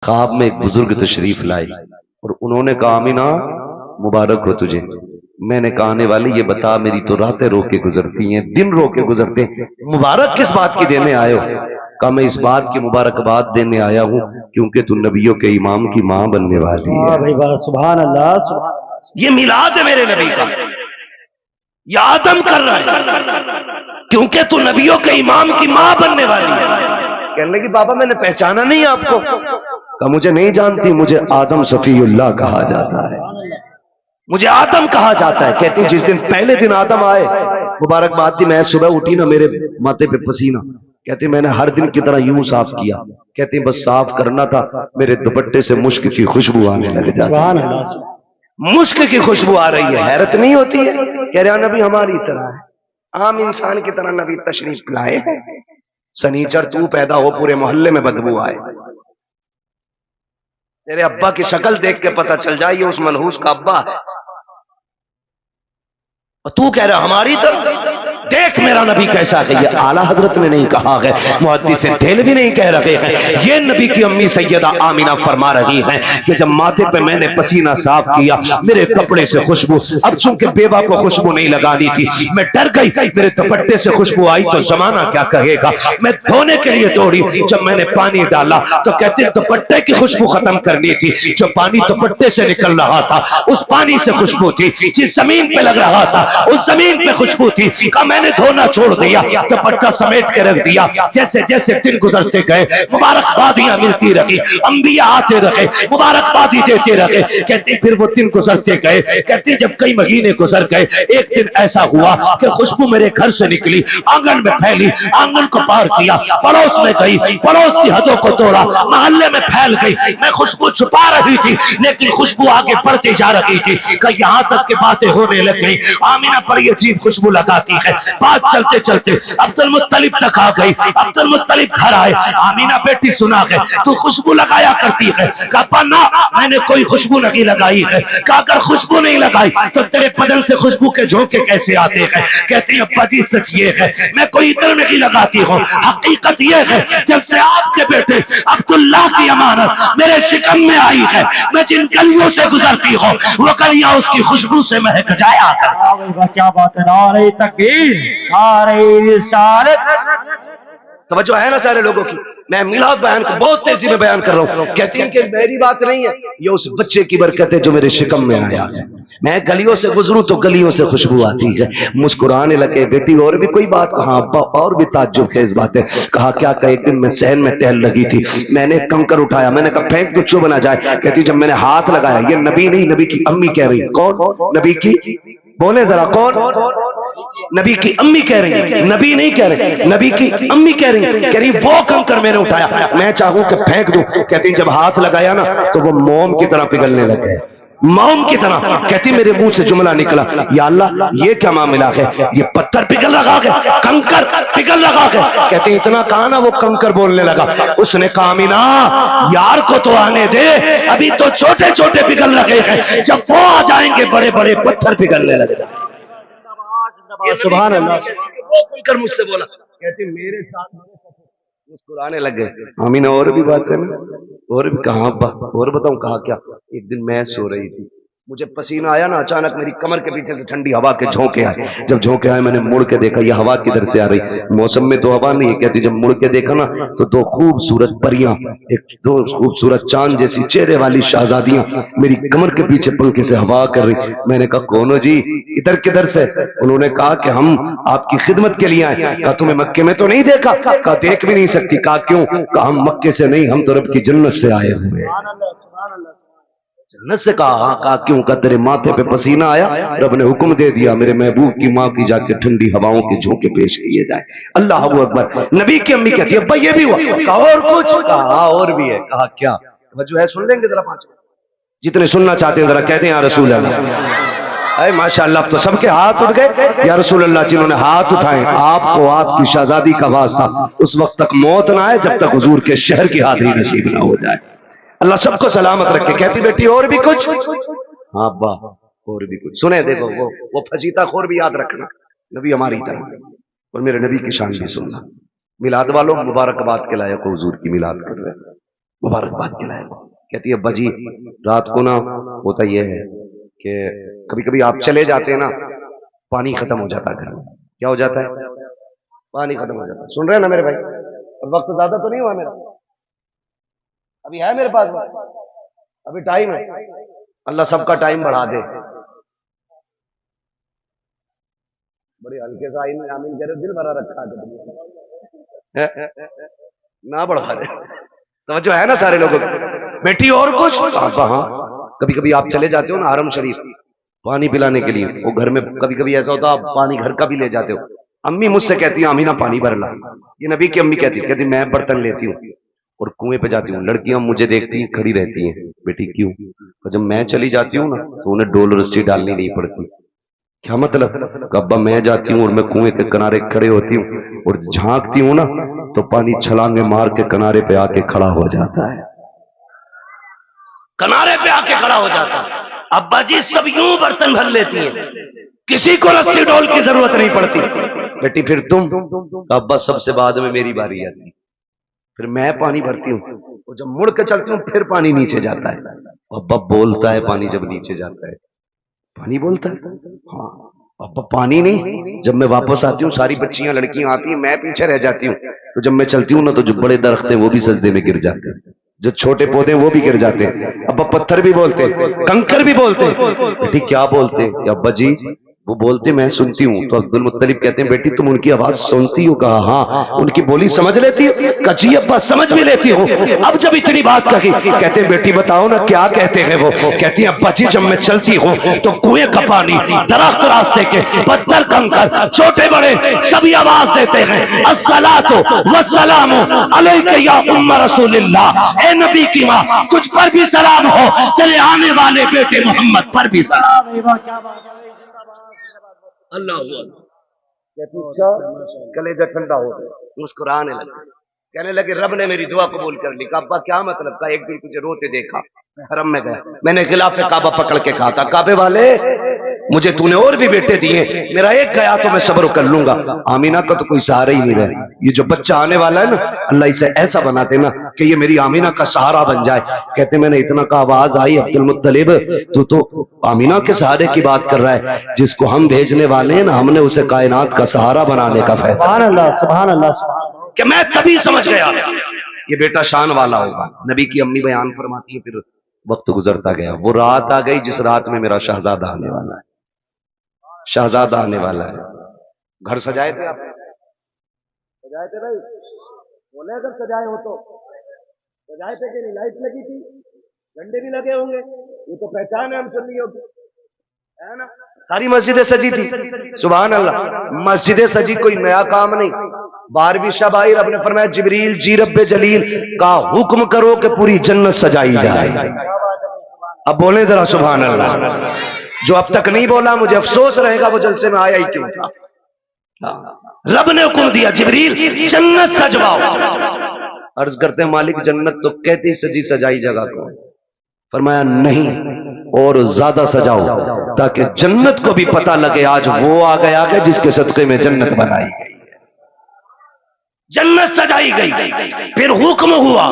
ख्वाब में एक बुजुर्ग तशरीफ लाई और उन्होंने कहा, आमीना मुबारक हो तुझे। मैंने कहा, आने वाले ये बता, मेरी तो रातें रो के गुजरती हैं, दिन रो के गुजरते हैं, मुबारक किस बात की देने आए हो? कहा, मैं इस बात की मुबारकबाद देने आया हूं क्योंकि तू नबियों के इमाम की मां बनने वाली है। भाई वाह, सुभान अल्लाह, सुभान अल्लाह। ये मिलाद है मेरे नबी का, ये आदम कर रहा है क्योंकि तू नबियों के इमाम की मां बनने वाली है। कहने लगी, बाबा मैंने पहचाना नहीं आपको। कहा, मुझे नहीं जानती, मुझे आदम सफीउल्लाह कहा जाता है, मुझे आदम कहा जाता है। कहती जिस दिन पहले दिन आदम आए, मुबारकबाद दी, मैं सुबह उठी ना, मेरे माथे पे पसीना। कहती मैंने हर दिन की तरह यूं साफ किया। कहती बस साफ करना था, मेरे दुपट्टे से मुश्क की खुशबू आने लग जाती, मुश्क की खुशबू आ रही है। हैरत नहीं होती है? कह रहा नबी हमारी तरह है, आम इंसान की तरह नबी तशरीफ लाए। सनीचर तू पैदा हो, पूरे मोहल्ले में बदबू आए, तेरे अब्बा की शक्ल देख के पता चल जाए ये उस मनहूस का अब्बा है, और तू कह रहा हमारी तरह। देख मेरा नबी कैसा है। ये आला हजरत ने नहीं कहा है, मुहद्दिसीन देल भी नहीं कह रहे हैं, ये नबी की अम्मी सैयदा आमीना फरमा रही हैं कि जब माथे पे मैंने पसीना साफ किया, मेरे कपड़े से खुशबू, अब चूंकि बेवा को खुशबू नहीं लगानी थी, मैं डर गई, मेरे दुपट्टे से खुशबू आई तो जमाना क्या कहेगा। मैं धोने के लिए दौड़ी, जब मैंने पानी डाला तो कहते दुपट्टे की खुशबू खत्म करनी थी, जो पानी दुपट्टे से निकल रहा था उस पानी से खुशबू थी, जिस जमीन पे लग रहा था उस जमीन पे खुशबू थी। का मैंने धोना छोड़ दिया, दुपट्टा समेट के रख दिया। जैसे जैसे दिन गुजरते गए, मुबारकबादियां मिलती रही, अंबिया आते रहे, मुबारकबादी देते रहे। कहते फिर वो दिन गुजरते गए, कहते जब कई महीने गुजर गए, एक दिन ऐसा हुआ कि खुशबू मेरे घर से निकली, आंगन में फैली, आंगन को पार किया, पड़ोस में गई, पड़ोस की हदों को तोड़ा, मोहल्ले में फैल गई। मैं खुशबू छुपा रही थी लेकिन खुशबू आगे बढ़ती जा रही थी कि यहां तक के बातें होने लग गई, आमीना पर ये अजीब खुशबू लगाती है। बात चलते चलते अब्दुल मुत्तलिब तक आ गई। अब्दुल मुत्तलिब घर आए, आमीना बेटी सुना है तू खुशबू लगाया करती है। कहा ना, मैंने कोई खुशबू नहीं लगाई है। कहा अगर खुशबू नहीं लगाई तो तेरे बदन से खुशबू के झोंके कैसे आते हैं? कहती है अब्बा जी सच ये है, मैं कोई इधर नहीं लगाती हूँ, हकीकत ये है जब से आपके बेटे अब्दुल्लाह की अमानत मेरे शिकम में आई है, मैं जिन गलियों से गुजरती हूँ वो गलियां उसकी खुशबू से महक जाया कर। क्या बात है, नारे तकबीर, नारे रिसालत। तवज्जो है ना सारे लोगों की? मैं मिलाद बयान को बहुत तेजी में बयान कर रहा हूँ। कहती है कि मेरी बात नहीं है, ये उस बच्चे की बरकत है जो मेरे शिकम में आया है। मैं गलियों से गुजरूं तो गलियों से खुशबू आती है, मुस्कुराने लगे। बेटी और भी कोई बात कहा अब्बा? और भी ताज्जुब खेज बात है। कहा क्या? कहा एक दिन मैं सहन में टहल लगी थी, मैंने कंकर उठाया, मैंने कहा फेंक दो चुभ ना जाए। कहती जब मैंने हाथ लगाया, ये नबी नहीं नबी की अम्मी कह रही। कौन नबी की? बोले जरा कौन? नबी की अम्मी कह रही है, नबी नहीं कह रही, नबी की अम्मी कह रही वो कंकर मैंने उठाया, मैं चाहूं कि फेंक दूं। कहती जब हाथ लगाया ना तो वो मोम की तरह पिघलने लगे, मोम की तरह। कहती मेरे मुंह से जुमला निकला, या अल्लाह ये क्या मामला है, ये पत्थर पिघल रहा है, कंकर पिघल रहा है। कहती इतना कहा ना वो कंकर बोलने लगा। उसने कहा आमीना यार को तो आने दे, अभी तो छोटे छोटे पिघल रहे हैं, जब वो आ जाएंगे बड़े बड़े पत्थर पिघलने लगे। सुभान अल्लाह। वो खुलकर मुझसे बोला, कहती मेरे साथ मुस्कुराने लग गए। आमीना और भी बात है ना, और भी कहा अब्बा? और बताऊं कहा क्या? एक दिन मैं सो रही थी, मुझे पसीना आया ना, अचानक मेरी कमर के पीछे से ठंडी हवा के झोंके आए। जब झोंके आए मैंने मुड़ के देखा, यह हवा किधर से आ रही? मौसम में तो हवा नहीं है। कहती जब मुड़ के देखा ना तो दो खूबसूरत परियां, एक दो खूबसूरत चांद जैसी चेहरे वाली शहजादियां मेरी कमर के पीछे पंखे से हवा कर रही। मैंने कहा कौन हो जी, इधर किधर से? उन्होंने कहा कि हम आपकी खिदमत के लिए आए। कहा तुम्हें मक्के में तो नहीं देखा? कहा देख भी नहीं सकती। कहा क्यों? कहा हम मक्के से नहीं, हम तो रब की जन्नत से आए हुए हैं। जन्नत से? कहा क्यों? का तेरे माथे पे पसीना आया, रब ने हुक्म दे दिया मेरे महबूब की माँ की जाके ठंडी हवाओं के झोंके पेश किए जाए। अल्लाह अकबर। नबी की अम्मी कहती है भाई ये भी हुआ? कहा और कुछ? कहा और भी है। कहा क्या? जो है सुन लेंगे जरा, पांच जितने सुनना चाहते हैं जरा कहते हैं या रसूल अल्लाह। अरे माशाअल्लाह, अब तो सबके हाथ उठ गए या रसूल अल्लाह। जिन्होंने हाथ उठाए आपको आपकी शहजादी का वास्ता उस वक्त तक मौत ना आए जब तक हुजूर के शहर की हाजिरी नसीब ना हो जाए। अल्लाह सबको सलामत रखे। कहती बेटी और भी कुछ? हाँ अब्बा और भी कुछ। सुने देखो वो फजीता खोर भी याद रखना, नबी हमारी तरह, और मेरे नबी की शान भी सुनना। मिलाद वालों मुबारकबाद के लायक हुजूर की मिलाद कर रहे हैं। मुबारकबाद खिलाए। कहती है अब्बा जी रात को ना होता यह है कि कभी कभी आप चले जाते हैं ना, पानी खत्म हो जाता है घर में। क्या हो जाता है? पानी खत्म हो जाता है। सुन रहे हैं ना मेरे भाई? और वक्त ज्यादा तो नहीं हुआ मेरा, अभी है मेरे पास वक्त, अभी टाइम है। अल्लाह सबका टाइम बढ़ा दे। बड़े हल्के से आमीन कह रहे, दिल भरा रखा है ना, बढ़ा रहे तो है ना सारे लोगों को। बेटी और कुछ? हाँ, कभी कभी आप चले जाते हो ना हरम शरीफ पानी पिलाने के लिए, वो घर में कभी कभी ऐसा होता आप पानी घर का भी ले जाते हो। अम्मी मुझसे कहती है आमीना पानी भर ला। ये नबी की अम्मी कहती मैं बर्तन लेती हूँ और कुएं पे जाती हूँ। लड़कियां मुझे देखती खड़ी रहती हैं, बेटी क्यों? तो जब मैं चली जाती हूँ ना तो उन्हें डोल रस्सी डालनी नहीं पड़ती। क्या मतलब? अब्बा मैं जाती हूँ और मैं कुएं के किनारे खड़े होती हूँ और झांकती हूँ ना तो पानी छलांगे मार के किनारे पे आके खड़ा हो जाता है, किनारे पे आके खड़ा हो जाता है। अब्बा जी सब यूं बर्तन भर लेती हैं, किसी को रस्सी डोल की जरूरत नहीं पड़ती। बेटी फिर तुम? अब्बा सबसे बाद में मेरी बारी आती, फिर मैं पानी भरती हूँ और जब मुड़ के चलती हूँ फिर पानी नीचे जाता है। अब्बा बोलता है पानी जब नीचे जाता है, पानी बोलता है। हाँ अब्बा पानी नहीं। जब मैं वापस आती हूँ सारी बच्चियां लड़कियां आती हैं, मैं पीछे रह जाती हूँ। तो जब मैं चलती हूँ ना तो जो बड़े दरख्त हैं वो भी सजदे में गिर जाते हैं, जो छोटे पौधे वो भी गिर जाते हैं। अब्बा पत्थर भी बोलते, कंकर भी बोलते। बेटी क्या बोलते? अब्बा जी वो बोलते मैं सुनती हूँ। तो अब्दुल मुत्तलिब कहते हैं बेटी तुम उनकी आवाज सुनती हो? कहा हाँ। उनकी बोली समझ लेती हो? कहा जी अब्बा समझ भी लेती हो। अब जब इतनी बात कही कहते हैं बेटी बताओ ना क्या कहते हैं वो? कहती है अब्बा जी जब मैं चलती हूँ तो कुएं का पानी, दरख्त, रास्ते के पत्थर, कंकर, छोटे बड़े सभी आवाज देते हैं अस्सलातु वस्सलामु अलैका या उम्म रसूलिल्लाह। ए नबी की माँ तुझ पर भी सलाम हो, तेरे आने वाले बेटे मोहम्मद पर भी सलाम। अल्लाह कलेजा ठंडा हो गया, मुस्कुराने लगे, कहने लगे रब ने मेरी दुआ कबूल कर ली। अब्बा क्या मतलब? का एक दिन तुझे रोते देखा, हरम में गया, मैंने खिलाफे काबा पकड़ के कहा था काबे वाले मुझे तूने और भी बेटे दिए, मेरा एक गया तो मैं सब्र कर लूंगा। आमीना का तो कोई सहारा ही नहीं रहा। ये जो बच्चा आने वाला है ना अल्लाह इसे ऐसा बना देना कि ये मेरी आमीना का सहारा बन जाए। कहते मैंने इतना का आवाज आई अब्दुल मुत्तलिब तू तो आमीना के सहारे की बात कर रहा है, जिसको हम भेजने वाले हैं ना हमने उसे कायनात का सहारा बनाने का फैसला। सुभान अल्लाह, सुभान अल्लाह। कि मैं तभी समझ गया ये बेटा शान वाला होगा। नबी की अम्मी बयान फरमाती है फिर वक्त गुजरता गया, वो रात आ गई जिस रात में मेरा शहजादा आने वाला है, शहजादा आने वाला है। घर सजाए थे आप? सजाए थे भाई? बोले अगर सजाए हो तो सजाए थे कि नहीं? लाइट लगी थी, झंडे भी लगे होंगे, ये तो पहचान है हम सुन्नियों की, है ना? सारी मस्जिदें सजी थी। सुभान अल्लाह, मस्जिदें सजी कोई नया काम नहीं। 12वीं शब आई, रब ने फरमाया जिब्रील जी रब्बे जलील का हुक्म करो कि पूरी जन्नत सजाई जाए। अब बोले जरा सुभान अल्लाह। जो अब तक नहीं बोला मुझे अफसोस रहेगा वो जलसे में आया ही क्यों था। रब ने हुक्म दिया जिब्रील जन्नत सजवाओ। अर्ज करते हैं मालिक जन्नत तो कहते ही सजी सजाई जगह को। फरमाया नहीं और ज्यादा सजाओ ताकि जन्नत को भी पता लगे आज वो आ गया है जिसके सदके में जन्नत बनाई गई है। जन्नत सजाई गई, फिर हुक्म हुआ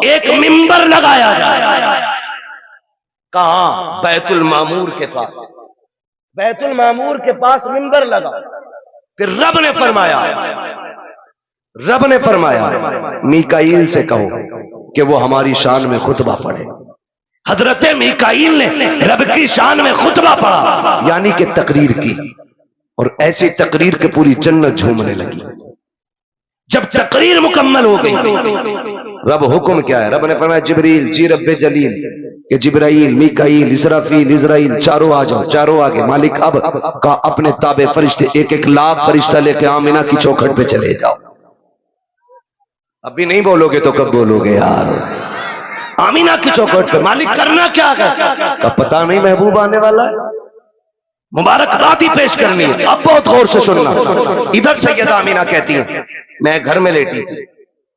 एक मिंबर लगाया जाए। कहा? बैतुल मामूर के पास। बैतुल मामूर के पास मिंबर लगा। फिर रब ने फरमाया मीकाईल से कहो कि वो हमारी शान में खुतबा पढ़े। हजरत मीकाईल ने रब की शान में खुतबा पढ़ा, यानी कि तकरीर की, और ऐसी तकरीर के पूरी जन्नत झूमने लगी। जब तकरीर मुकम्मल हो गई रब हुक्म क्या है? रब ने फरमाया जिब्रील जी रब्बे जलील कि जिब्राइल, मीकाईल, इसराफील, इजराइल चारों आ जाओ। चारों आगे मालिक अब का अपने ताबे फरिश्ते 1-1 लाख फरिश्ता लेके आमीना की चौखट पे चले जाओ। अभी नहीं बोलोगे तो कब बोलोगे यार? आमीना की चौखट पे मालिक करना क्या है? अब पता नहीं महबूब आने वाला है, मुबारकबाद ही पेश करनी है। अब बहुत गौर से सुनना। इधर सैयदा आमीना कहती है मैं घर में लेटी थी,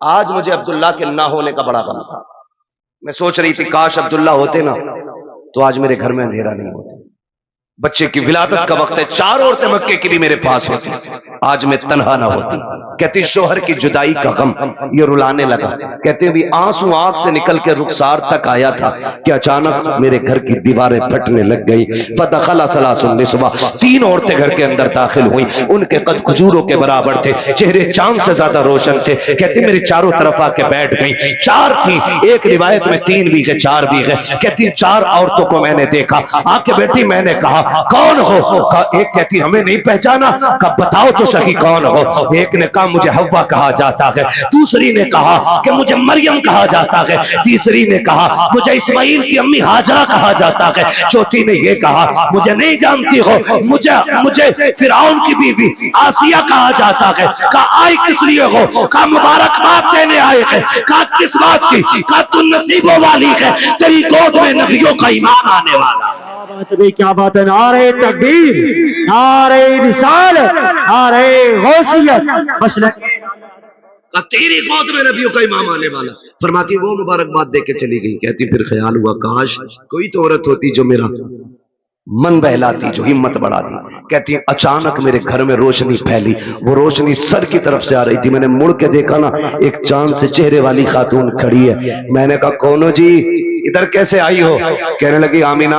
आज मुझे अब्दुल्ला के ना होने का बड़ा गम था। मैं सोच रही थी काश अब्दुल्ला होते ना तो आज मेरे घर में अंधेरा नहीं होता। बच्चे की विलादत का वक्त है, 4 औरतें मक्के की भी मेरे पास होती, आज मैं तन्हा ना होती। कहती शोहर की जुदाई का गम, ये रुलाने लगा। कहते भी आंसू आंख से निकल के रुखसार तक आया था कि अचानक मेरे घर की दीवारें फटने लग गई। फदखला सलासुन निस्वा, 3 औरतें घर के अंदर दाखिल हुई। उनके कद खजूरों के बराबर थे, चेहरे चांद से ज्यादा रोशन थे। कहती मेरी चारों तरफ आके बैठ गई। 4 थी, एक रिवायत में 3 भी है, 4 भी है। कहती 4 औरतों को मैंने देखा, आके बैठी। मैंने कहा कौन हो? एक कहती हमें नहीं पहचाना। कहा बताओ तो सही कौन हो? एक ने कहा मुझे हव्वा कहा जाता है, दूसरी ने कहा कि मुझे मरियम कहा जाता है, तीसरी ने कहा मुझे इस्माइल की अम्मी हाजरा कहा जाता है, चौथी ने यह कहा मुझे नहीं जानती हो, मुझे फिरौन की बीवी आसिया कहा जाता है। कहा आई किस लिए हो? कहा मुबारकबाद देने आए हैं। कहा किस बात की? कहा तू नसीबों वाली है, तेरी गोद में नबियों का ईमान आने वाला। क्या बात है, नारे तकबीर, नारे रिसालत, नारे गौसियत, मसलक तेरी गोद में नबियों का इमाम आने वाला। फरमाती वो मुबारकबाद दे के चली गई। कहती फिर ख्याल हुआ काश कोई तो औरत होती जो मेरा मन बहलाती, जो हिम्मत बढ़ाती। कहती है अचानक मेरे घर में रोशनी फैली, वो रोशनी सर की तरफ से आ रही थी। मैंने मुड़ के देखा ना, एक चांद से चेहरे वाली खातून खड़ी है। मैंने कहा कौन हो जी, इधर कैसे आई हो? कहने लगी आमीना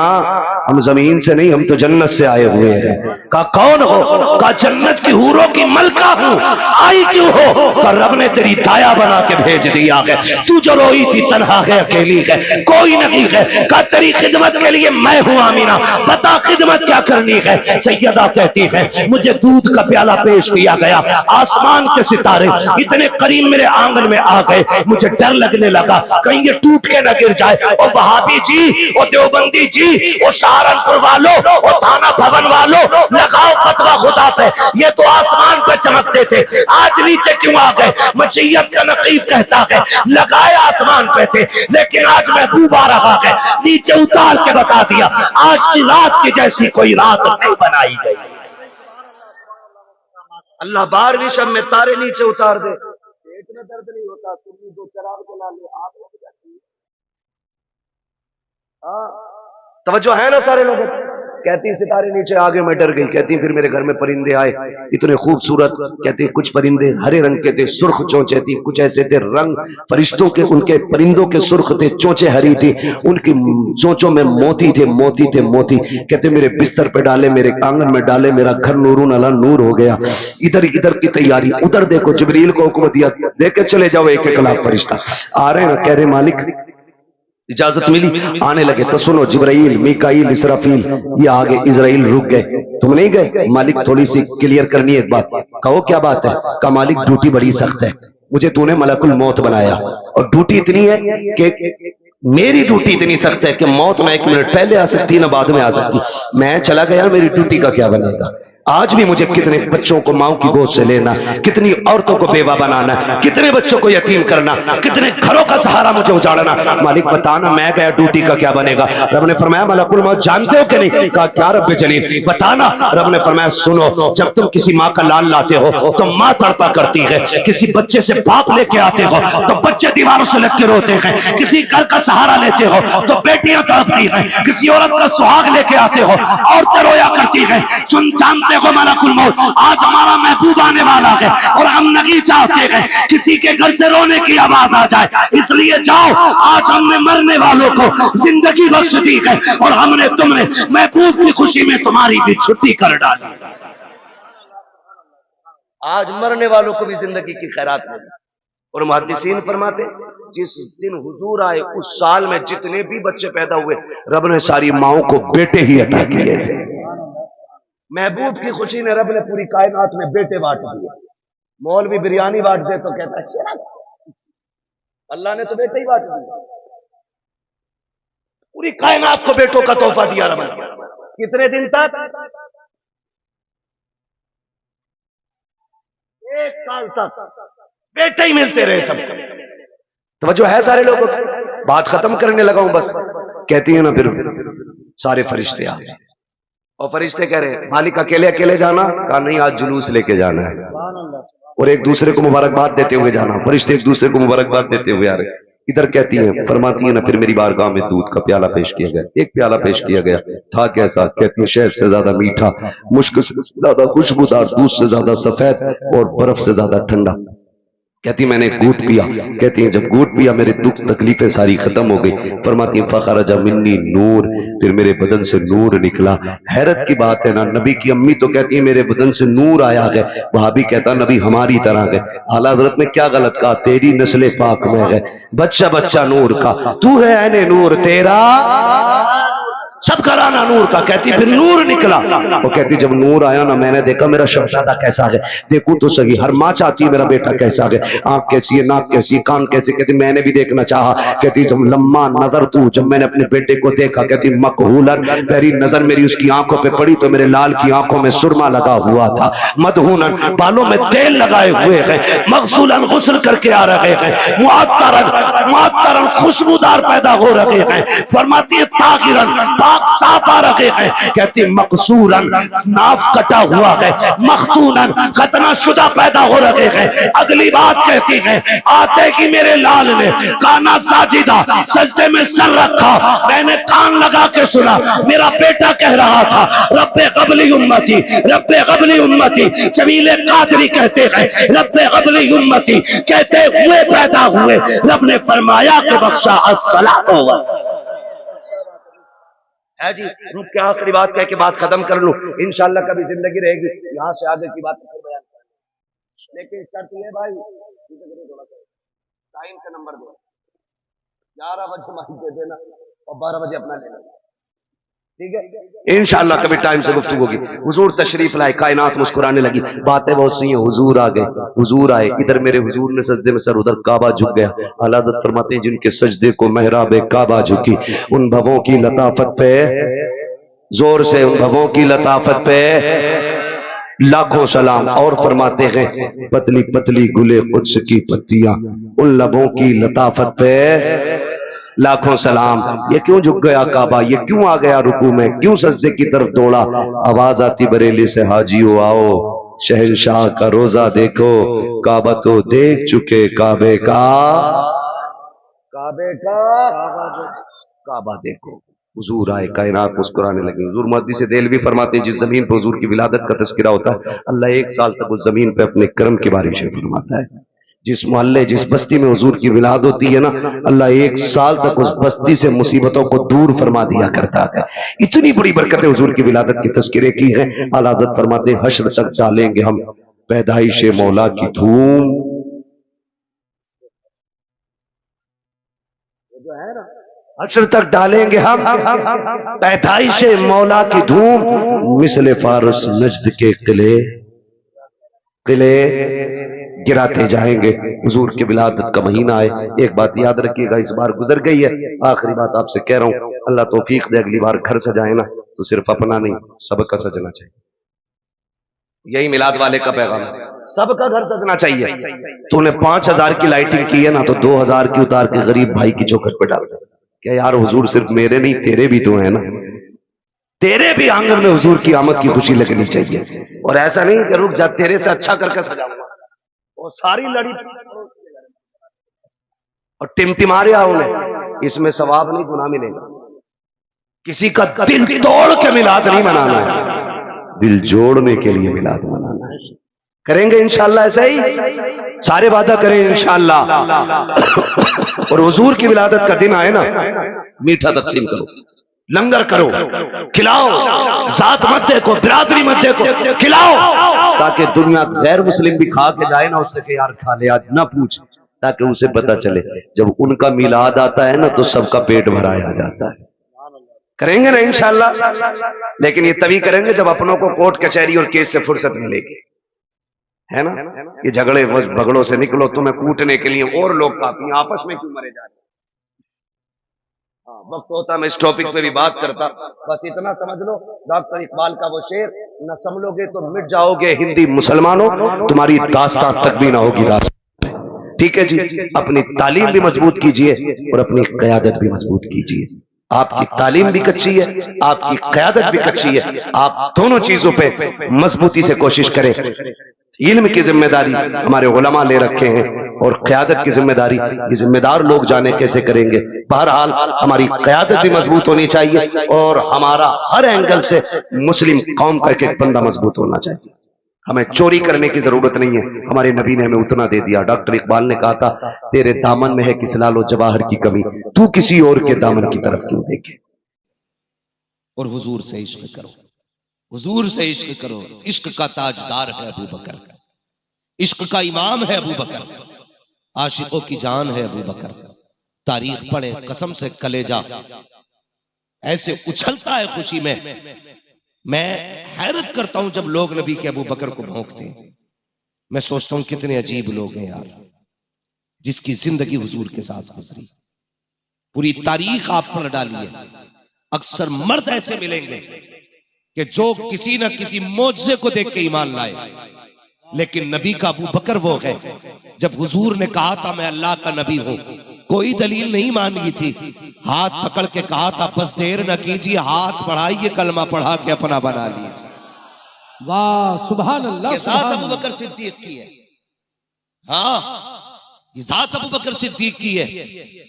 हम जमीन से नहीं, हम तो जन्नत से आए हुए हैं। कहा कौन हो? कहा जन्नत की हूरों की मलका हूं। आई क्यों हो? कहा रब ने तेरी दाया बना के भेज दिया है, तू जो रोई थी तन्हा है, अकेली है, कोई नहीं है। कहा तेरी खिदमत के लिए मैं हूं आमीना, बता खिदमत क्या करनी है? सैयदा कहती है मुझे दूध का प्याला पेश किया गया, आसमान के सितारे इतने करीब मेरे आंगन में आ गए, मुझे डर लगने लगा कहीं ये टूट के न गिर जाए। ओ वहाबी जी, ओ देवबंदी जी, ओ सहारनपुर वालों, ओ थाना भवन वालों, लगाओ फतवा खुदा पे। ये तो आसमान पे चमकते थे, आज नीचे क्यों आ गए? मशीयत का नकीब कहता है लगाए आसमान पे थे, लेकिन आज महबूब आ रहा है, नीचे उतार के बता दिया आज की रात की जैसी कोई रात नहीं बनाई गई। अल्लाह 12वीं शब में तारे नीचे उतार दे, पेट में दर्द नहीं होता, तुम 2 चराग जला ले, आग लग जाती है। तवज्जो है ना सारे लोग? कहती सितारे नीचे आगे मैं डर गई। कहती फिर मेरे घर में परिंदे आए, इतने खूबसूरत। कहती कुछ परिंदे हरे रंग के थे, सुर्ख चोंचे थी, कुछ ऐसे थे रंग फरिश्तों के, उनके परिंदों के सुर्ख थे, चोंचे हरी थी, उनकी चोंचों में मोती थे, मोती थे, मोती। कहते मेरे बिस्तर पे डाले, मेरे आंगन में डाले, मेरा घर नूरून अला नूर हो गया। इधर इधर की तैयारी, उधर देखो जिब्रील को हुक्म दिया लेके चले जाओ एक एक लाख फरिश्ता आ रहे हैं। कह रहे मालिक इजाजत मिली, आने लगे तो सुनो जिब्राइल, मीकाईल, इसराफील ये आगे, इजराइल रुक गए। तुम नहीं गए? मालिक थोड़ी सी क्लियर करनी है एक बात। कहो क्या बात है? का मालिक ड्यूटी बड़ी सख्त है, मुझे तूने मलकुल मौत बनाया और ड्यूटी इतनी है कि मेरी ड्यूटी इतनी सख्त है कि मौत में 1 मिनट पहले आ सकती ना बाद में आ सकती। मैं चला गया, मेरी ड्यूटी का क्या बनेगा? आज भी मुझे कितने बच्चों को मां की गोद से लेना, कितनी औरतों को बेवा बनाना, कितने बच्चों को यतीम करना, कितने घरों का सहारा मुझे उजाड़ना। मालिक बताना मैं गया ड्यूटी का क्या बनेगा? रब ने फरमाया मलकुल मौत जानते हो कि नहीं? कहा क्या रब जलील बताना। रब ने फरमाया सुनो, जब तुम किसी माँ का लाल लाते हो तो माँ तड़पा करती है, किसी बच्चे से बाप लेके आते हो तो बच्चे दीवारों से लग के रोते हैं, किसी घर का सहारा लेते हो तो बेटियां तड़पती हैं, किसी औरत का सुहाग लेके आते हो औरतें रोया करती हैं। जानते हो मलकुल मौत आज हमारा महबूब आने वाला है और हम नहीं चाहते हैं किसी के घर से रोने की आवाज आ जाए, इसलिए जाओ आज हमने मरने वालों को जिंदगी बख्श दी है और हमने तुमने महबूब की खुशी में तुम्हारी भी छुट्टी कर डाली। आज मरने वालों को भी जिंदगी की खैरात मिली। और मुहद्दिसीन फरमाते जिस दिन हुजूर आए उस साल में जितने भी बच्चे पैदा हुए रब ने सारी माओं को बेटे ही अता किए थे। महबूब की खुशी ने रब ने पूरी कायनात में बेटे बांट दिए। मौलवी बिरयानी बांट दे तो कहता है अल्लाह ने तो बेटे ही बांट दिए। पूरी कायनात को बेटों का तोहफा दिया रब ने। कितने दिन तक? 1 साल तक बेटे ही मिलते रहे सब। तो जो है सारे लोगों बात खत्म करने लगा हूं बस। कहती है ना फिर सारे फरिश्ते आ गए और फरिश्ते कह रहे मालिक अकेले अकेले जाना? कहा नहीं आज जुलूस लेके जाना है और एक दूसरे को मुबारकबाद देते हुए जाना। फरिश्ते एक दूसरे को मुबारकबाद देते हुए आ रहे। इधर कहती है, फरमाती है ना, फिर मेरी बारगाह में दूध का प्याला पेश किया गया, एक प्याला पेश किया गया, था कैसा? कहती है शहद से ज्यादा मीठा, मुश्क से ज्यादा खुशबूदार, दूध से ज्यादा सफेद और बर्फ से ज्यादा ठंडा। कहती मैंने घूट पिया, कहती है जब घूट पिया मेरे दुख तकलीफें सारी खत्म हो गई। फरमाती है फखरजा मिन्नी नूर, फिर मेरे बदन से नूर निकला। हैरत की बात है ना, नबी की अम्मी तो कहती है मेरे बदन से नूर आया है, वहां भी कहता नबी हमारी तरह है। आला हज़रत ने क्या गलत कहा? तेरी नस्ल पाक में है, बच्चा बच्चा नूर का, तू है ऐने नूर, तेरा सब घराना नूर का। कहती फिर नूर निकला। वो कहती जब नूर आया ना, मैंने देखा मेरा शहजादा कैसा है, देखूं तो सही। हर माँ चाहती है मेरा बेटा कैसा है, आंख कैसी है, नाक कैसी है, कान कैसे। कहती मैंने भी देखना चाहा। कहती जब लम्मा नजर तू, जब मैंने अपने बेटे को देखा, कहती मकहूलन, पहली नजर मेरी उसकी आंखों पे पड़ी तो मेरे लाल की आंखों में सुरमा लगा हुआ था, मदहूनन, बालों में तेल लगाए हुए हैं, मगसूलन, गुस्ल करके आ रहे हैं, मुअत्तरन, खुशबूदार पैदा हो रहे हैं। फरमाती है ताहिरन, पाक साफ आ रहे हैं। कहती मकसूरन, नाफ कटा हुआ है, मखतूनन, खतना शुदा पैदा हो रहे हैं। अगली बात कहती है आते की मेरे लाल ने काना साजिदा, सजदे में सर रखा, मैंने कान लगा के सुना, मेरा बेटा कह रहा था रब्बे क़ब्ली उम्मती, रब्बे क़ब्ली उम्मती। जमीले कादरी कहते हैं रब्बे क़ब्ली उम्मती, कहते हुए पैदा हुए। रब ने फरमाया कि बख्शा अस्सलातो है जी। रुक के आखिरी बात कह के बात खत्म कर लूं, इंशाल्लाह कभी जिंदगी रहेगी यहाँ से आगे की बात फिर बयान करेंगे। लेकिन शर्त ये भाई, थोड़ा सा टाइम से नंबर दो, 11 बजे माइक दे देना और 12 बजे अपना लेना, ठीक है? इंशाल्लाह कभी टाइम से गुफ्तगू होगी। हुजूर तशरीफ लाए, कायनात मुस्कुराने लगी, बातें बहुत सी हैं। हुजूर आ गए, हुजूर आए, इधर मेरे हुजूर ने सजदे में सर, उधर काबा झुक गया। आला हज़रत फरमाते हैं जिनके सजदे को मेहराबे काबा झुकी, उन भवों की लताफत पे, जोर से, उन भवों की लताफत पे लाखों सलाम। और फरमाते हैं पतली पतली गुले कुद्स की पत्तियां, उन लबों की लताफत पे लाखों सलाम। ये क्यों झुक गया काबा, ये क्यों आ गया रुकू में, क्यों सजदे की तरफ दौड़ा? आवाज आती बरेली से हाजियो आओ, शहंशाह का रोजा देखो, काबा तो देख चुके, काबे का काबा देखो। हुजूर आए, कायनात मुस्कुराने लगी। हुजूर मुहद्दिस देलवी फरमाते हैं जिस जमीन पर हुजूर की विलादत का तज़किरा होता है, अल्लाह 1 साल तक उस जमीन पे अपने करम की बारिश फरमाता है। जिस मोहल्ले, जिस बस्ती में हुजूर की विलादत होती है ना, अल्लाह 1 साल तक उस बस्ती से मुसीबतों को दूर फरमा दिया करता है। इतनी बड़ी बरकतें हुजूर की विलादत की तज़किरे की है। आला हज़रत फरमाते हैं हश्र तक डालेंगे हम पैदाइश मौला की धूम, हश्र तक डालेंगे हम पैदाइश मौला की धूम, मिसले फारस नजद के किले किले गिराते जाएंगे। हुजूर की विलादत का महीना है। एक बात याद रखिएगा, इस बार गुजर गई है, आखिरी बात आपसे कह रहा हूं, अल्लाह तौफीक दे अगली बार घर सजाए ना तो सिर्फ अपना नहीं सबका सजना चाहिए। यही मिलाद वाले का पैगाम है, सबका घर सजना चाहिए। तूने 5000 की लाइटिंग की है ना, तो 2000 की उतार के गरीब भाई की चौखट पे डाल दे। क्या यार हुजूर सिर्फ मेरे नहीं तेरे भी तो है ना, तेरे भी आंगन में हुजूर की आमद की खुशी लगनी चाहिए। और ऐसा नहीं कि रुक जा, तेरे से अच्छा करके सजाऊंगा, वो सारी लड़ी और टिमटिमा रहा उन्हें, इसमें सवाब नहीं गुनाह मिलेगा। किसी का दिल तोड़ के मिलाद नहीं मनाना है, दिल जोड़ने के लिए मिलाद मनाना है। करेंगे इंशाल्लाह ऐसा ही, सारे वादा करें इंशाल्लाह। और हुजूर की विलादत का दिन आए ना, मीठा तकसीम करो, लंगर करो, खिलाओ, जात मत देखो, बिरादरी मत देखो, खिलाओ, ताकि दुनिया गैर मुस्लिम भी खा के जाए ना उससे कि यार खा ले आज, ना पूछ, ताकि उसे पता चले जब उनका मिलाद आता है ना तो सबका पेट भराया जाता है। करेंगे ना इंशाल्लाह, लेकिन ये तभी करेंगे जब अपनों को कोर्ट कचहरी और केस से फुर्सत मिलेगी, है ना। ये झगड़े भगड़ों से निकलो, तुम्हें कूटने के लिए और लोग काफी हैं, आपस में क्यों मरे जा रहे? वक्त होता मैं इस टॉपिक पे भी बात करता, बस इतना समझ लो डॉक्टर इकबाल का वो शेर, न संभलोगे तो मिट जाओगे हिंदी मुसलमानों, तुम्हारी दास्तान तक भी ना होगी दास्तान। ठीक है जी, अपनी तालीम भी मजबूत कीजिए और अपनी क़यादत भी मजबूत कीजिए। आपकी तालीम भी कच्ची है, आपकी क़यादत भी कच्ची है, आप दोनों चीजों पे मजबूती से कोशिश करें। इल्म की जिम्मेदारी हमारे उलमा ले रखे हैं, और क़यादत की जिम्मेदारी ये जिम्मेदार लोग जाने कैसे करेंगे। बहरहाल हमारी क़यादत भी मजबूत होनी चाहिए और हमारा हर एंगल से मुस्लिम कौम का एक एक बंदा मजबूत होना चाहिए। हमें चोरी करने की जरूरत नहीं है, हमारे नबी ने हमें उतना दे दिया। डॉक्टर इकबाल ने कहा था, तेरे दामन में है किस लालो जवाहर की कमी, तू किसी और के दामन की तरफ क्यों देखे। और हुजूर से इश्क करो, हुजूर से इश्क करो। इश्क का ताजदार है अबू बकर, इश्क का इमाम है अबू बकर, आशिकों की जान है अबू बकर। तारीख पढ़े, कसम से कलेजा ऐसे उछलता है खुशी में। मैं हैरत करता हूं जब लोग नबी के अबू बकर को भौंकते हैं। मैं सोचता हूं कितने अजीब लोग हैं यार, जिसकी जिंदगी हुजूर के साथ गुजरी। पूरी तारीख आप पढ़ डालिए, अक्सर मर्द ऐसे मिलेंगे कि जो किसी न किसी मौजज़े को देख के ईमान लाए, लेकिन नबी का अबू बकर वो है जब हुजूर ने कहा था मैं अल्लाह का नबी हूं, कोई दलील नहीं मांगी थी, हाथ पकड़ के कहा था बस देर न कीजिए, हाथ बढ़ाइए, कलमा पढ़ा के अपना बना लीजिए। वाह सुभान अल्लाह, ये जात अबू बकर सिद्दीक की है। हाँ, ये जात अबू बकर सिद्दीक की है।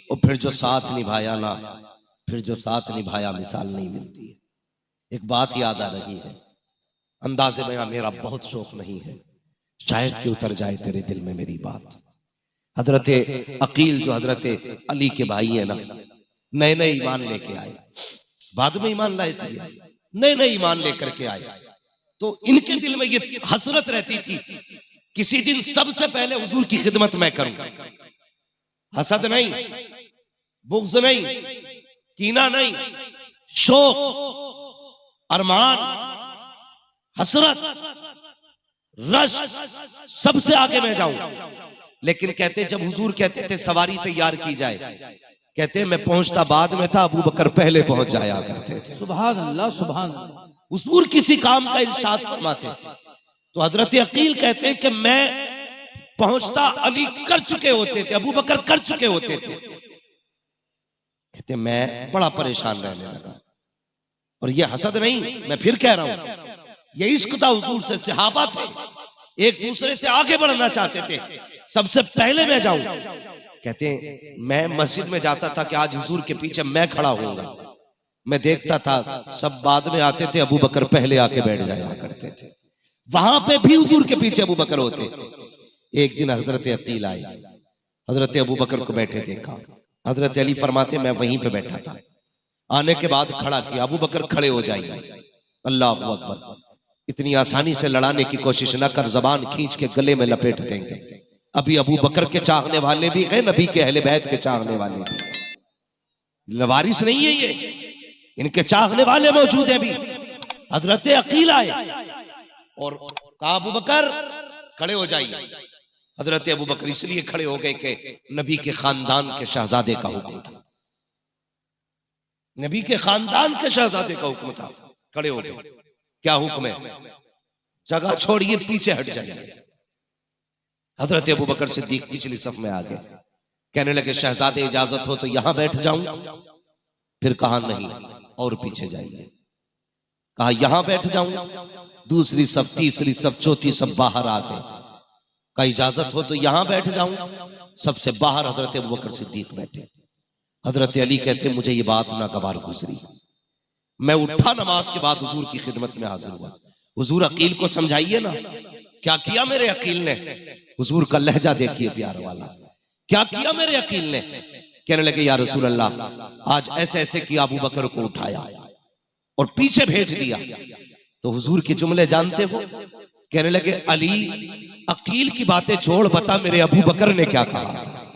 और फिर जो साथ निभाया ना, फिर जो साथ निभाया मिसाल नहीं मिलती है। एक बात याद आ रही है, अंदाज़े बयां मेरा बहुत शौक नहीं है, शायद कि उतर जाए तेरे दिल में मेरी बात। हजरत अकील जो हजरत अली के भाई है ना, नए नए ईमान लेके आए, बाद में ईमान लाए थे, नए नए ईमान लेकर के आए, तो इनके दिल में ये हसरत रहती थी किसी दिन सबसे पहले हुजूर की खिदमत मैं करूं। हसद नहीं, बुग़्ज़ नहीं, कीना नहीं, शौक, अरमान, हसरत, रश, सबसे आगे मैं जाऊं। लेकिन कहते जब हुजूर कहते थे सवारी तैयार की जाए, कहते मैं पहुंचता बाद में था, अबू बकर पहले पहुंच जाया करते थे। सुभान अल्लाह सुभान अल्लाह। हुजूर किसी काम का इरशाद फरमाते तो हजरत अकील कहते कि मैं पहुंचता अली कर चुके होते थे, अबू बकर कर चुके होते थे। कहते मैं बड़ा परेशान रहने लगा। और ये हसद नहीं, मैं फिर कह रहा हूं, ये इश्क था हुजूर से। सहाबा थे, एक दूसरे से आगे बढ़ना चाहते थे, सबसे पहले मैं जाऊं। कहते मैं मस्जिद में जाता था कि आज हुजूर के पीछे मैं खड़ा होऊंगा, मैं देखता था सब बाद में आते थे, अबू बकर पहले आके बैठ जाया करते थे। वहां पे भी हुजूर के पीछे अबू बकर होते। एक दिन हजरत अकील आए, हजरत अबू बकर को बैठे देखा। हजरत अली फरमाते मैं वहीं पे बैठा था। आने के बाद खड़ा किया, अबू बकर खड़े हो जाइए। अल्लाह अकबर। इतनी आसानी से लड़ाने की कोशिश न कर, जबान खींच के गले में लपेट देंगे। अभी अबू बकर के चाहने वाले भी हैं, नबी के अहले बैत के चाहने वाले भी। लवारिस नहीं है ये, इनके चाहने वाले मौजूद हैं भी। हजरत अकील आए और कहा अबू बकर खड़े हो जाइए। हजरत अबू बकर इसलिए खड़े हो गए कि नबी के खानदान के शहजादे का हुक्म था, नबी के खानदान के शहजादे का हुक्म था। खड़े हो गए। क्या हुक्म है? जगह छोड़िए, पीछे हट जाइए। हजरत अबू बकर सिद्दीक पिछली सफ में आ गए। कहने लगे शहजादे इजाजत हो तो यहां बैठ जाऊं? फिर कहा नहीं, और पीछे जाइए। कहा यहां बैठ जाऊं? दूसरी सफ, तीसरी सफ, चौथी सफ बाहर आ गए। कहा इजाजत हो तो यहां बैठ जाऊं? सबसे बाहर हजरत अबू बकर सिद्दीक बैठे। हजरत अली कहते मुझे ये बात नागवार गुजरी। मैं उठा, नमाज के बाद हुजूर की खिदमत में हाजिर हुआ। हुजूर अकील को समझाइए ना। क्या किया मेरे अकील ने? हुजूर का लहजा देखिए प्यार वाला। क्या किया मेरे अकील ने? कहने लगे या रसूल अल्लाह, आज ऐसे ऐसे किया, अबू बकर को उठाया और पीछे भेज दिया। तो हुजूर के जुमले जानते हो? कहने लगे अली, अकील की बातें छोड़, बता मेरे अबू बकर ने क्या कहा था।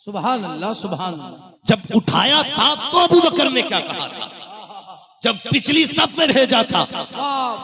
सुभान अल्लाह सुभान अल्लाह। जब उठाया था तो अबू बकर ने क्या कहा था, जब पिछली सफ में भेजा था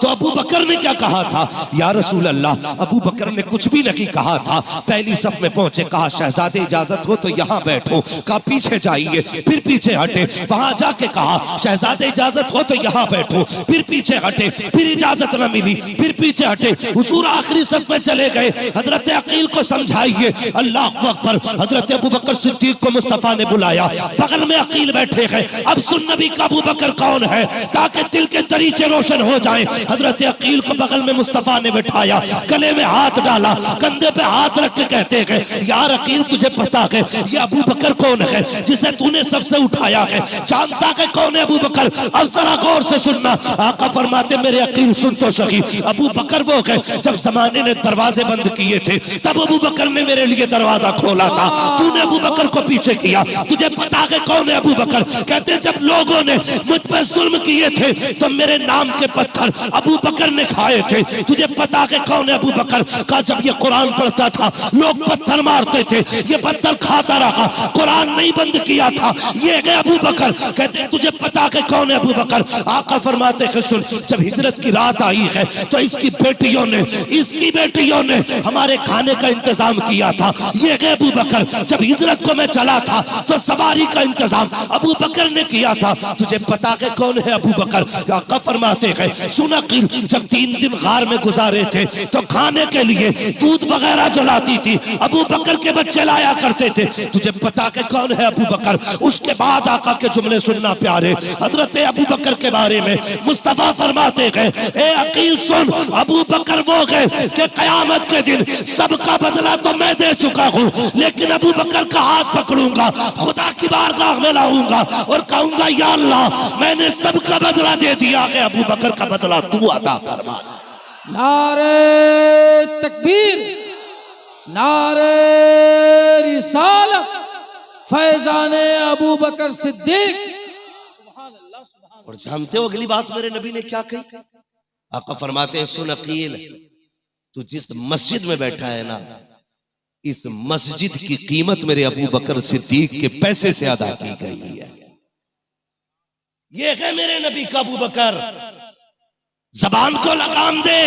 तो अबू बकर ने क्या कहा था। या रसूल अल्लाह, अबू बकर ने कुछ भी नहीं कहा था। पहली सफ में पहुंचे, कहा शहजादे इजाजत हो तो यहाँ बैठो। कहा पीछे जाइए, फिर पीछे हटे। वहां जाके कहा शहजादे इजाजत हो तो यहाँ बैठो। फिर पीछे हटे, फिर इजाजत न मिली, फिर पीछे हटे। हुजूर आखिरी सफ में चले गए। हजरत अकील को समझाइए। अल्लाह अकबर। हजरत अबू बकर सिद्दीक को मुस्तफा ने बुलाया, बगल में अकील बैठे हैं। अब सुन नबी का अबू बकर कौन है। ताकि दिल के दरीचे रोशन हो जाएं। हजरत अकील को बगल में मुस्तफा ने बिठाया, गले में हाथ डाला, कंधे पे हाथ रख के कहते हैं यार अकील तुझे पता है ये अबू बकर कौन है जिसे तूने सबसे उठाया है, जानता है कौन है अबू बकर? अब जरा गौर से सुनना। आका फरमाते मेरे अकील सुन तो सही, अबू बकर वो है जब जमाने ने दरवाजे बंद किए थे तब अबू बकर ने मेरे लिए दरवाजा खोला था, तूने अबू बकर को पीछे किया, तुझे पता है कौन है अबू बकर? कहते जब लोगों ने मुझ पर जुल्म किए थे तो मेरे नाम के पत्थर अबू बकर ने खाए थे, तुझे पता है कौन है अबू बकर? का जब ये कुरान पढ़ता था लोग पत्थर मारते थे, ये पत्थर खाता रहा, कुरान नहीं बंद किया था, ये है अबू बकर। कहते तुझे पता है कौन है अबू बकर? आका फरमाते हैं सुन, जब हिजरत की रात आई है तो इसकी बेटियों ने हमारे खाने का इंतजाम किया था, ये है अबू बकर। जब हिजरत को मैं चला था तो सवारी का इंतजाम अबू बकर ने किया था, तुझे पता है कौन है अबू बकर? आका फरमाते हैं सुन अकील, जब 3 दिन गार में गुजारे थे तो खाने के लिए दूध वगैरह जलाती थी, अबू बकर के बच्चे लाया करते थे, तुझे पता है कौन है अबू बकर? उसके बाद आका के जुमले सुनना प्यारे, हजरत अबू बकर के बारे में मुस्तफा फरमाते हैं ए अकील सुन, अबू बकर वो है कि कयामत के दिन सबका बदला तो मैं दे चुका हूं, लेकिन अबू बकर का हाथ पकड़ूंगा, खुदा की बारगाह में लाऊंगा और कहूंगा या अल्लाह मैंने सबका बदला दे दिया है, अबू बकर का बदला तू अता फरमा। नारे तकबीर, नारे रिसालत, फैजाने अबू बकर सिद्दीक। और जानते हो अगली बात मेरे नबी ने क्या कही? आका फरमाते हैं सुन अकील, तू जिस मस्जिद में बैठा है ना, इस मस्जिद की कीमत मेरे अबू बकर सिद्दीक के पैसे से अदा की गई है। ये है मेरे नबी का अबू बकर। जबान को लगाम दे,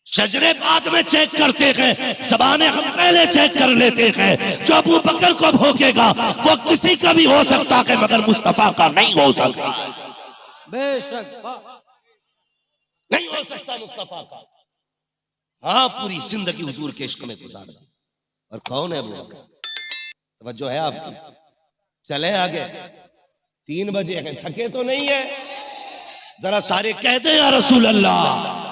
शजरे बाद में चेक करते हैं, जबाने हम पहले चेक कर लेते हैं। जो अबू बकर को भोगेगा वो किसी का भी हो सकता है मगर मुस्तफा का नहीं हो सकता, बेशक नहीं हो सकता मुस्तफा का। हाँ पूरी जिंदगी हुजूर के इश्क में गुजार दी। और कौन है अबू बकर? तवज्जो है आपकी? चले आगे, 3 बजे हैं, थके तो नहीं है? जरा सारे कह दे या रसूल अल्लाह।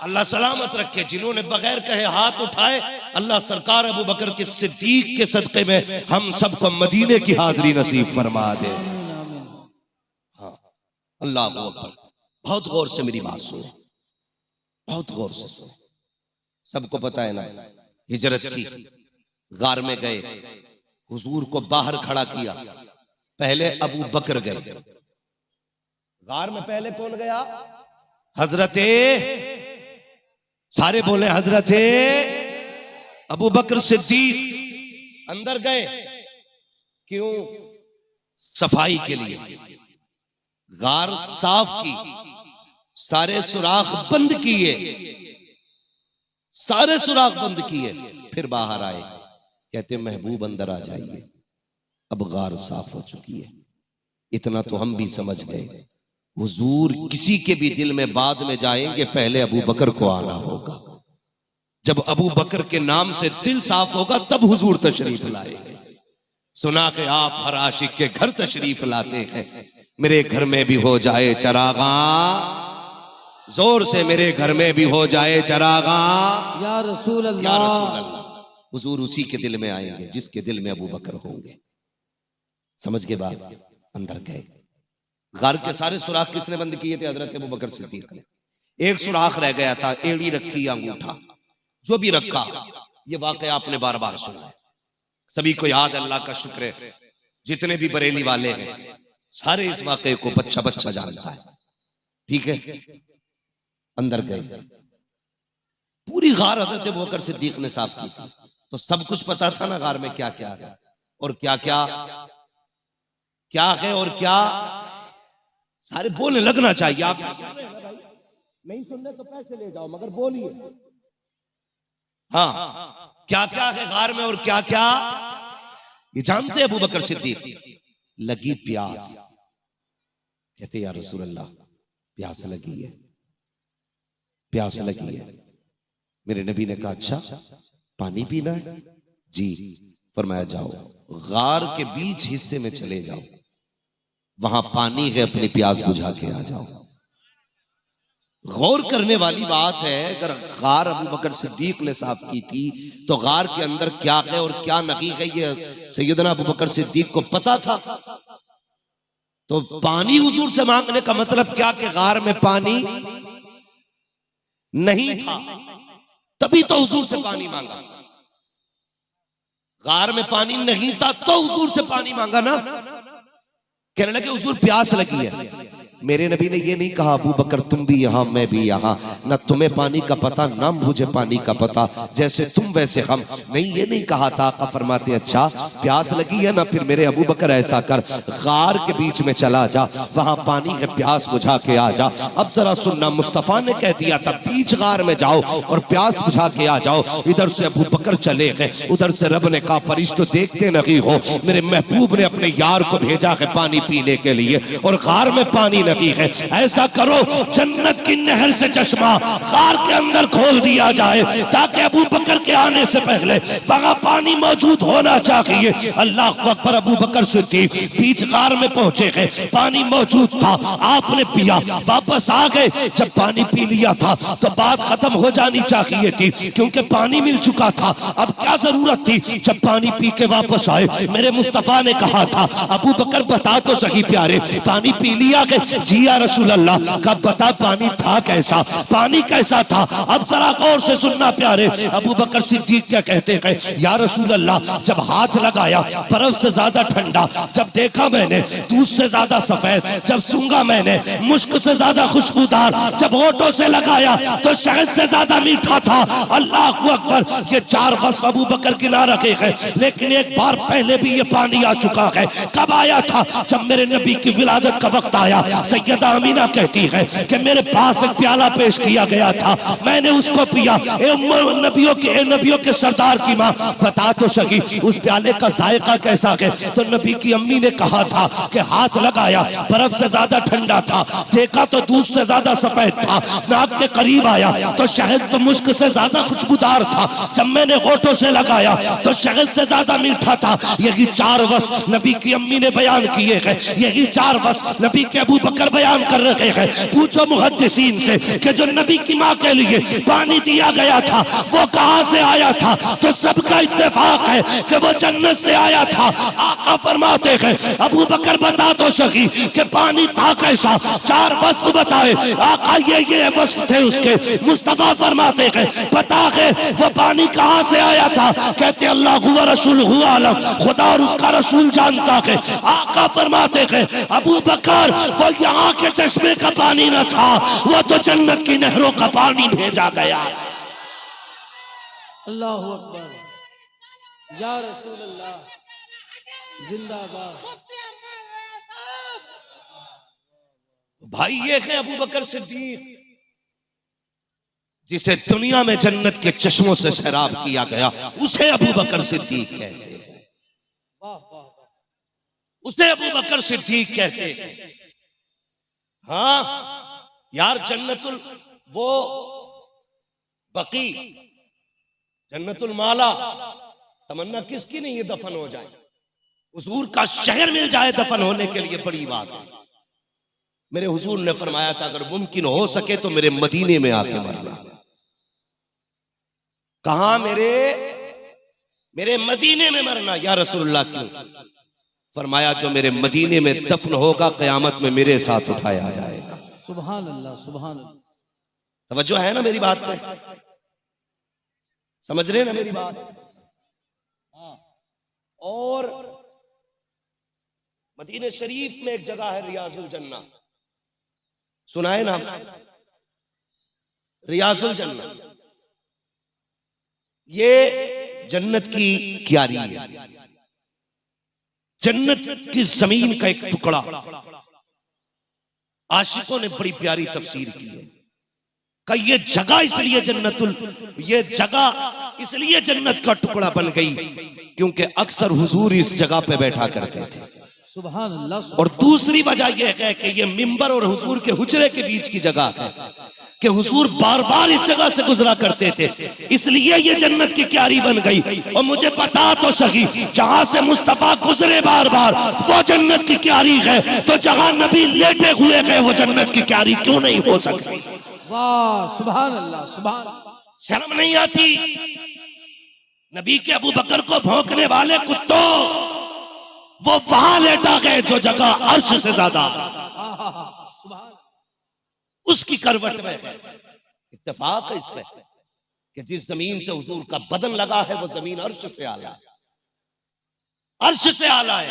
अल्लाह सलामत रखे, जिन्होंने बगैर कहे हाथ उठाए, अल्लाह सरकार अबू बकर के सिद्दीक के सदक़े में हम सबको मदीने की हाजिरी नसीब फरमा दे। हाँ अल्लाह अकबर। बहुत गौर से मेरी बात सुनो, बहुत गौर से सुनो। सबको पता है ना हिजरत की, गार में गए, हुजूर को बाहर खड़ा किया, पहले अबू बकर गए। गार में पहले कौन गया? हजरते, सारे बोले हजरते अबू बकर सिद्दीक अंदर गए। क्यों? सफाई के लिए। गार साफ की, सारे सुराख बंद किए, सारे सुराख बंद किए, फिर बाहर आए, कहते महबूब अंदर आ जाइए, अब गार साफ हो चुकी है। इतना तो हम भी समझ गए, हुजूर किसी के भी दिल में बाद में जाएंगे, पहले अबू बकर को आना होगा। जब अबू बकर के नाम से दिल साफ होगा तब हुजूर तशरीफ लाएंगे। सुना कि आप हर आशिक के घर तशरीफ लाते हैं, मेरे घर में भी हो जाए चरागा, जोर से मेरे घर में भी हो जाए चरागा या रसूल या अल्लाह। रसूल अल्लाह। हुजूर उसी के दिल में आएंगे जिसके दिल में अबू बकर होंगे। समझ के बाद अंदर गए। गार के सारे सुराख किसने बंद किए थे? हजरत अबू बकर सिद्दीक ने। एक सुराख रह गया था, एड़ी रखी या अंगूठा, जो भी रखा। ये वाकया आपने बार बार सुना है, सभी को याद, अल्लाह का शुक्र है। जितने भी बरेली वाले हैं सारे इस वाकये को बच्चा बच्चा जानता है। ठीक है, अंदर गए, पूरी गार हजरत अबू बकर सिद्दीक ने साफ की थी, तो सब कुछ पता था ना गार में क्या क्या है और क्या क्या क्या है और क्या। सारे बोलने लगना चाहिए। आप नहीं सुनने तो पैसे ले जाओ, मगर बोलिए। हाँ, क्या क्या है गार में और क्या क्या ये जानते हैं अबू बकर सिद्दीक। लगी प्यास, कहते या रसूल अल्लाह प्यास लगी है, प्यास लगी है। मेरे नबी ने कहा अच्छा पानी पीना है? जी। फरमाया जाओ गार के बीच हिस्से में चले जाओ, वहां पानी है, अपनी प्यास बुझा के आ जाओ। गौर करने वाली बात है, अगर गार अबू बकर सिद्दीक ने साफ की थी तो गार के अंदर क्या है और क्या नहीं है ये सैयदना अबू बकर सिद्दीक को पता था। तो पानी हुजूर से मांगने का मतलब क्या कि गार में पानी नहीं था, तभी तो हुजूर से पानी मांगा। गार में पानी नहीं था तो हुजूर से पानी मांगा ना। कहने लगे हुजूर प्यास लगी है। मेरे नबी ने ये नहीं कहा अबू बकर तुम भी यहां मैं भी यहां, ना तुम्हें पानी का पता ना मुझे पानी का पता, जैसे तुम वैसे हम, नहीं ये नहीं कहा था। आका फरमाते अच्छा प्यास लगी है ना, फिर मेरे अबू बकर ऐसा कर, गार के बीच में चला जा, वहां पानी है, प्यास बुझा के आ जा। अब जरा सुनना, मुस्तफा ने कह दिया था बीच गार में जाओ और प्यास बुझा के आ जाओ। इधर से अबू बकर चले गए, उधर से रब ने कहा फरिश्तों देखते नहीं हो, मेरे महबूब ने अपने यार को भेजा है पानी पीने के लिए और गार में पानी है। ऐसा करो जन्नत की नहर से चश्मा गार के अंदर खोल दिया जाए ताकि अबू बकर के आने से पहले वहां पानी मौजूद होना चाहिए। अल्लाह अकबर। अबू बकर सिद्दीक बीच गार में पहुंचे गए, पानी मौजूद था, आपने पिया, वापस आ गए। जब पानी पी लिया था तो बात खत्म हो जानी चाहिए थी, क्योंकि पानी मिल चुका था, अब क्या जरूरत थी। जब पानी पी के वापस आए, मेरे मुस्तफा ने कहा था अबू बकर बता तो सही प्यारे पानी पी लिया के? जी या रसूल अल्लाह। कब बता पानी था कैसा, पानी कैसा था? अब जरा गौर से सुनना प्यारे। अबू बकर सिद्दीक क्या कहते हैं या रसूल अल्लाह, जब हाथ लगाया बर्फ से ज्यादा ठंडा, जब देखा मैंने दूध से ज्यादा सफेद, जब सूंघा मैंने मुश्क से ज्यादा खुशबूदार, जब होठों से लगाया तो शहद से ज्यादा मीठा था। अल्लाह अकबर। ये चार वस्फ अबू बकर गिना रखे हैं, लेकिन एक बार पहले भी ये पानी आ चुका है। कब आया था? जब मेरे नबी की विलादत का वक्त आया। सैयदा अमीना कहती है कि मेरे पास एक प्याला पेश किया गया था, मैंने उसको पिया। नबियों के सरदार की माँ बता तो सकी उस प्याले का जायका कैसा है? तो नबी की अम्मी ने कहा था कि हाथ लगाया बर्फ से ज्यादा ठंडा था, देखा तो दूध से ज्यादा सफेद था, नाक के करीब आया तो शहद तो मुश्क से ज्यादा खुशबूदार था, जब मैंने होठों से लगाया तो शहद से ज्यादा मीठा था। यही चार वस्फ नबी की अम्मी ने बयान किए हैं, यही चार वस्फ नबी के अबू बकर बयान कर रहे हैं। पूछो मुहद्दिसीन से कि जो नबी की माँ के लिए पानी दिया गया था वो कहां से आया था? तो सबका इत्तेफाक है कि वो जन्नत से आया था। आका फरमाते हैं अबू बकर बता तो सही कि पानी था कैसा? चार वस्फ बताए आका, ये वस्फ थे उसके। मुस्तफा फरमाते हैं पता है वो पानी कहां से आया था? कहते अल्लाह हुआ रसूल हुआ आलम, खुदा और उसका रसूल जानता है। आका फरमाते हैं अबू बकर वो यहाँ के चश्मे का पानी न था, वो तो जन्नत की नहरों का पानी भेजा गया। अल्लाह अकबर। या रसूल अल्लाह जिंदाबाद। भाई ये है अबू बकर सिद्दीक, जिसे दुनिया में जन्नत के चश्मों से सैराब किया गया, उसे अबू बकर सिद्दीक कहते हैं। वाह वाह वाह। उसे अबू बकर सिद्दीक कहते हैं। हाँ यार, जन्नतुल वो बकी, जन्नतुल माला, तमन्ना किसकी नहीं ये दफन हो जाए? हुजूर का शहर मिल जाए दफन होने के लिए बड़ी बात है। मेरे हुजूर ने फरमाया था अगर मुमकिन हो सके तो मेरे मदीने में आके मरना। कहा? मेरे मदीने में मरना। या रसूलुल्लाह क्यों? फरमाया जो मेरे मदीने में दफन होगा कयामत में मेरे साथ उठाया जाएगा। सुभान अल्लाह सुभान अल्लाह। तवज्जो है ना मेरी बात पे? समझ रहे ना मेरी बात? हाँ। और मदीने शरीफ में एक जगह है रियाजुल जन्ना, सुनाए ना? रियाजुल जन्ना ये जन्नत की क्यारी है, जन्नत की जमीन का एक टुकड़ा। आशिकों ने बड़ी प्यारी तफसीर की है कि ये जगह इसलिए ये जगह इसलिए जन्नत का टुकड़ा बन गई क्योंकि अक्सर हुजूर इस जगह पे बैठा करते थे। सुभान अल्लाह। और दूसरी वजह यह है कि ये मिंबर और हुजूर के हुजरे के बीच की जगह है कि हुजूर बार बार इस जगह से गुजरा करते थे, इसलिए ये जन्नत की क्यारी बन गई। और मुझे बता तो सही, जहां से मुस्तफा गुजरे बार बार वो जन्नत की क्यारी है, तो जहां नबी लेटे हुए गए वो जन्नत की क्यारी क्यों नहीं हो सकती? वाह सुभान अल्लाह सुभान। शर्म नहीं आती? नबी के अबू बकर को भौंकने वाले कुत्तों, वो वहां लेटा गए जो जगह अर्श से ज्यादा सुभान। उसकी करवट में है। इत्तेफाक है इस पे कि जिस जमीन से हुजूर का बदन लगा है वो जमीन अर्श से आला है, अर्श से आला है।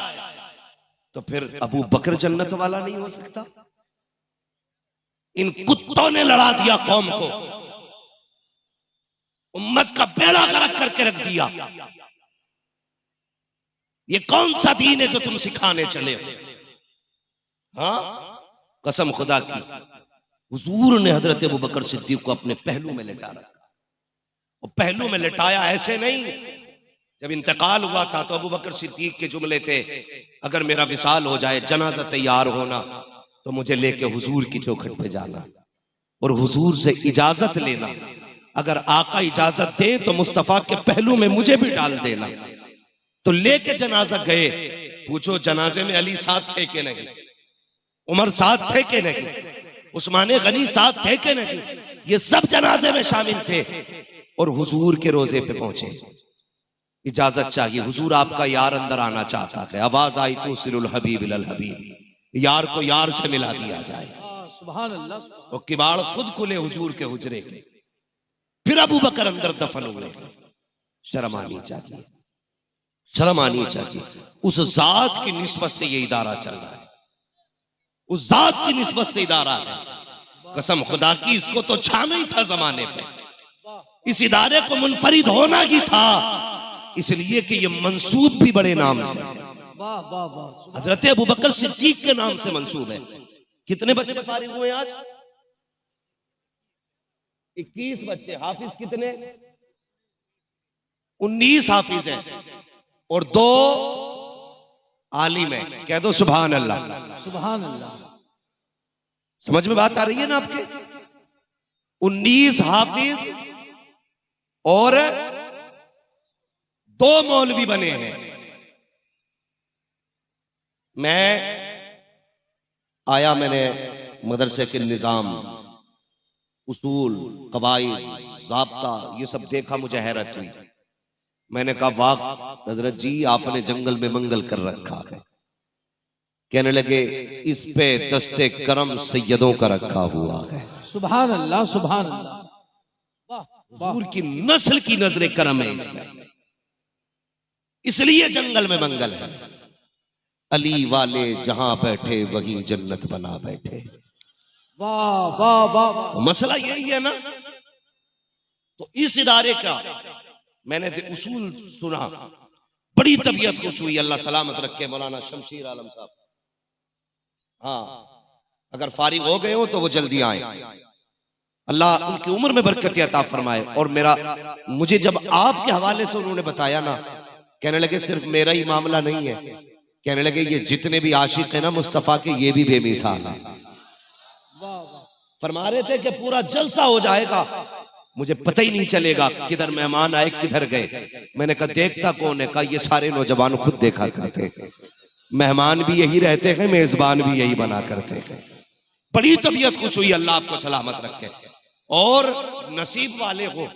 तो फिर अबू बकर जन्नत वाला नहीं हो सकता? इन कुत्तों ने लड़ा दिया कौम को, उम्मत का बेड़ा गर्क करके रख दिया। ये कौन सा दीन है जो तुम सिखाने चले हो? हाँ, कसम खुदा की, हुजूर ने हजरत अबू बकर सिद्दीक को अपने पहलू में लेटा रखा। और पहलू में लेटाया ऐसे नहीं, जब इंतकाल हुआ था तो अबू बकर सिद्दीक के जुमले थे, अगर मेरा विसाल हो जाए, जनाजा तैयार होना, तो मुझे लेके हुजूर की चौखट पे जाना और हुजूर से इजाजत लेना। अगर आका इजाजत दे तो मुस्तफा के पहलू में मुझे भी डाल देना। तो लेके जनाजा गए। पूछो जनाजे में अली साथ थे कि नहीं, उमर साथ थे कि नहीं, उस्मान गनी साथ थे कि नहीं? ये सब जनाजे में शामिल थे। और हुजूर के रोजे पे पहुंचे, इजाजत चाहिए, हुजूर आपका यार अंदर आना चाहता है। आवाज आई तो सिरुल हबीब इलल हबीब, यार को यार से मिला दिया जाए। सुभान अल्लाह। और किबाड़ खुद खुले हुजूर के हुजरे के। फिर अबू बकर अंदर दफन हुए। शर्म आनी चाहिए, शर्म आनी चाहिए। उस जात की निस्बत से ये इदारा चल रहा है, उस जात की निस्बत से इदारा है। कसम खुदा की, इसको तो छाना ही था जमाने पे, इस इदारे को मुनफरिद होना ही था, इसलिए कि ये मंसूब भी बड़े नाम से, वाह वाह वाह। हजरत अबू बकर सिद्दीक के नाम से मंसूब है। कितने बच्चे फारिग हुए आज? 21 बच्चे। हाफिज कितने? 19 हाफिज हैं और 2 आलिम है। कह दो सुभान अल्लाह। सुभान अल्लाह। समझ में बात आ रही है ना आपके? 19 हाफिज और 2 मौलवी बने हैं। मैं आया, मैंने मदरसे के निजाम, उसूल, कवायद, ज़ाब्ता ये सब देखा, मुझे हैरत हुई। मैंने कहा वाह हजरत जी, आपने जंगल में मंगल कर रखा है। कहने लगे इस पे दस्ते करम सैयदों का रखा हुआ है। सुभान अल्लाह सुभान अल्लाह। हुजूर की नस्ल की नजरे करम है इसमें, इसलिए जंगल में मंगल है। अली वाले जहां बैठे वहीं जन्नत बना बैठे। वाह वाह वाह। तो मसला यही है ना। तो इस इदारे का मैंने उसूल सुना, बड़ी तबीयत खुश हुई। अल्लाह सलामत रखे मौलाना शमशीर आलम साहब। हाँ, अगर फारिग हो गए हो तो वो जल्दी आए, अल्लाह उनकी उम्र में बरकत अता फरमाए। और मुझे जब आपके हवाले से उन्होंने बताया ना, कहने लगे सिर्फ मेरा ही मामला नहीं है, कहने लगे ये जितने भी आशिक है ना मुस्तफा के, ये भी बेमिसाल है। फरमा रहे थे कि पूरा जलसा हो जाएगा, मुझे पता ही नहीं चलेगा किधर मेहमान आए किधर गए। मैंने कहा देखता कौन है? कहा ये सारे नौजवान खुद देखा करते, मेहमान भी यही रहते हैं, मेजबान भी यही बना करते हैं। बड़ी तबीयत खुश हुई, अल्लाह आपको सलामत रखे। और नसीब वाले हो,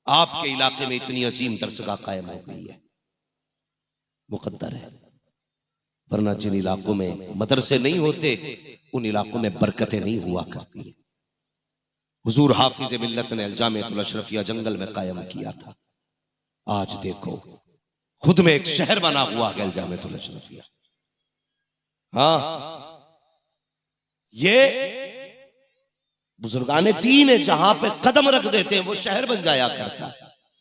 आपके इलाके में इतनी असीम दरसगाह कायम हो गई है, मुकद्दर है। वरना जिन इलाकों में मदरसे नहीं होते उन इलाकों में बरकतें नहीं हुआ करती। हुजूर हाफिज मिल्लत ने जामिअतुल अशरफिया जंगल में कायम किया था। आज देखो खुद में एक शहर बना हुआ है जामिअतुल अशरफिया। हाँ, ये बुजुर्गाने दीन है, जहां पे कदम रख देते हैं वो शहर बन जाया करता है।